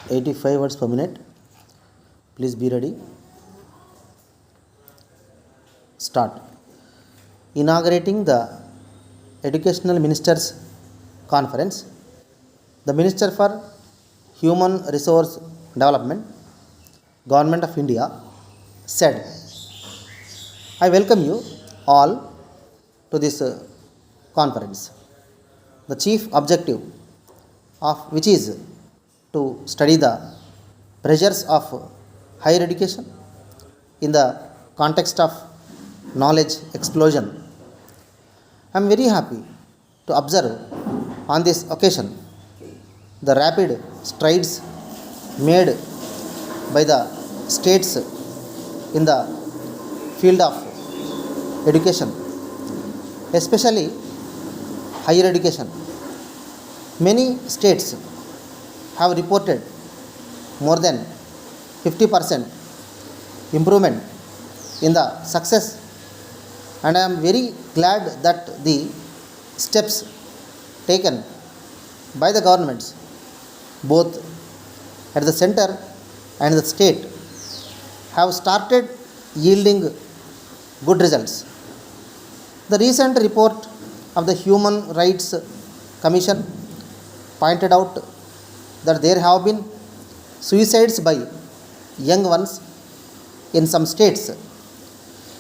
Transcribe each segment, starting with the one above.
85 words per minute. Please be ready. Start. Inaugurating the Educational Ministers Conference, the Minister for Human Resource Development, Government of India, said, I welcome you all to this conference. The chief objective of which is to study the pressures of higher education in the context of knowledge explosion. I am very happy to observe on this occasion the rapid strides made by the states in the field of education, especially higher education. Many states have reported more than 50% improvement in the success, and I am very glad that the steps taken by the governments both at the center and the state have started yielding good results. The recent report of the Human Rights Commission pointed out that there have been suicides by young ones in some states.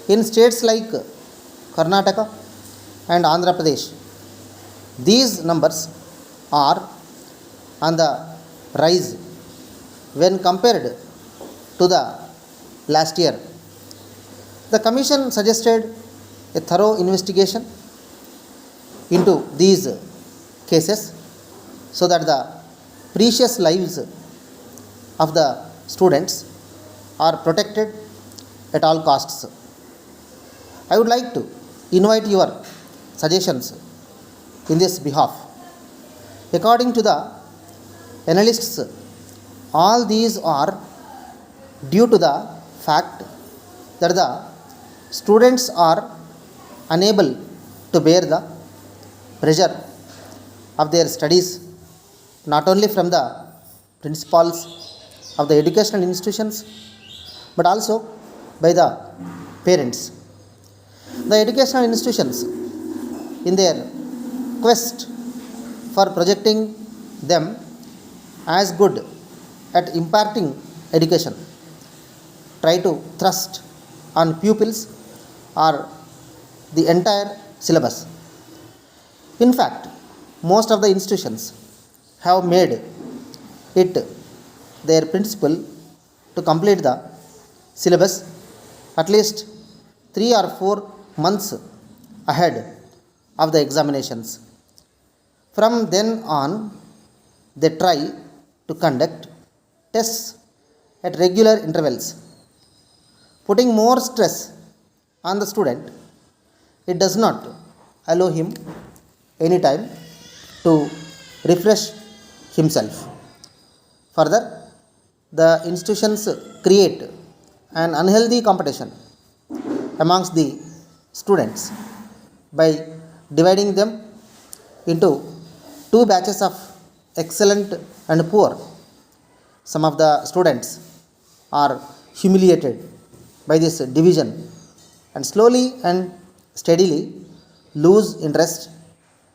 In states like Karnataka and Andhra Pradesh, these numbers are on the rise when compared to the last year. The Commission suggested a thorough investigation into these cases so that the precious lives of the students are protected at all costs. I would like to invite your suggestions in this behalf. According to the analysts, all these are due to the fact that the students are unable to bear the pressure of their studies, not only from the principals of the educational institutions but also by the parents. The educational institutions, in their quest for projecting them as good at imparting education, try to thrust on pupils or the entire syllabus. In fact, most of the institutions have made it their principle to complete the syllabus at least 3 or 4 months ahead of the examinations. From then on, they try to conduct tests at regular intervals, putting more stress on the student. It does not allow him any time to refresh himself. Further, the institutions create an unhealthy competition amongst the students by dividing them into two batches of excellent and poor. Some of the students are humiliated by this division and slowly and steadily lose interest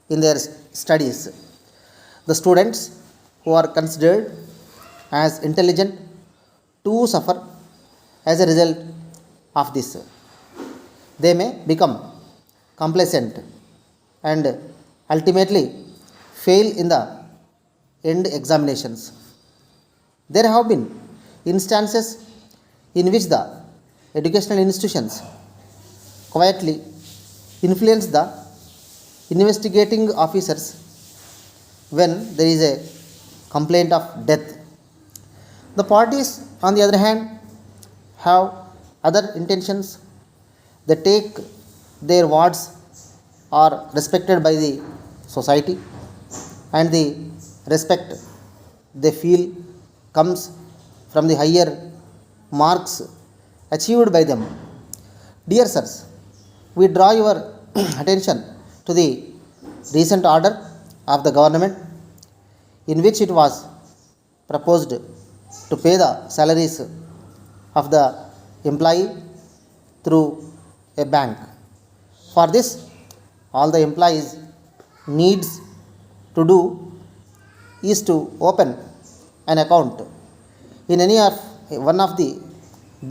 in their studies. The students who are considered as intelligent too suffer as a result of this. They may become complacent and ultimately fail in the end examinations. There have been instances in which the educational institutions quietly influence the investigating officers when there is a complaint of death. The parties, on the other hand, have other intentions. They take their words are respected by the society, and the respect they feel comes from the higher marks achieved by them. Dear sirs, we draw your attention to the recent order of the government in which it was proposed to pay the salaries of the employee through a bank. For this, all the employees needs to do is to open an account in any of one of the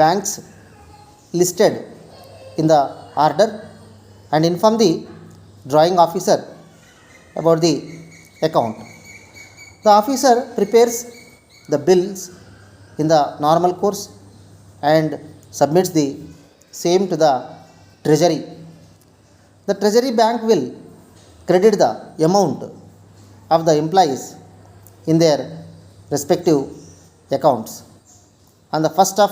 banks listed in the order and inform the drawing officer about the account. The officer prepares the bills in the normal course and submits the same to the treasury. The treasury bank will credit the amount of the employees in their respective accounts on the first of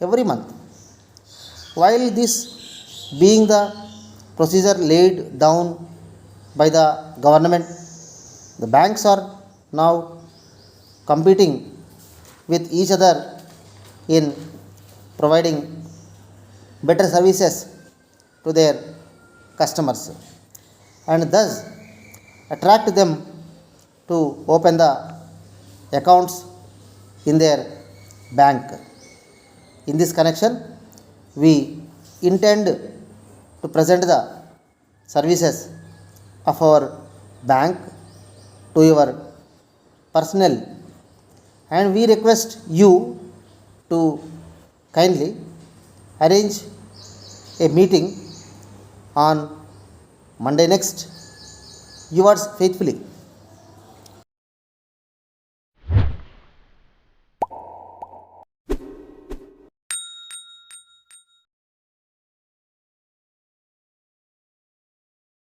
every month. While this being the procedure laid down by the government, the banks are now competing with each other in providing better services to their customers and thus attract them to open the accounts in their bank. In this connection, we intend to present the services of our bank to your personnel, and we request you to kindly arrange a meeting on Monday next. Yours faithfully,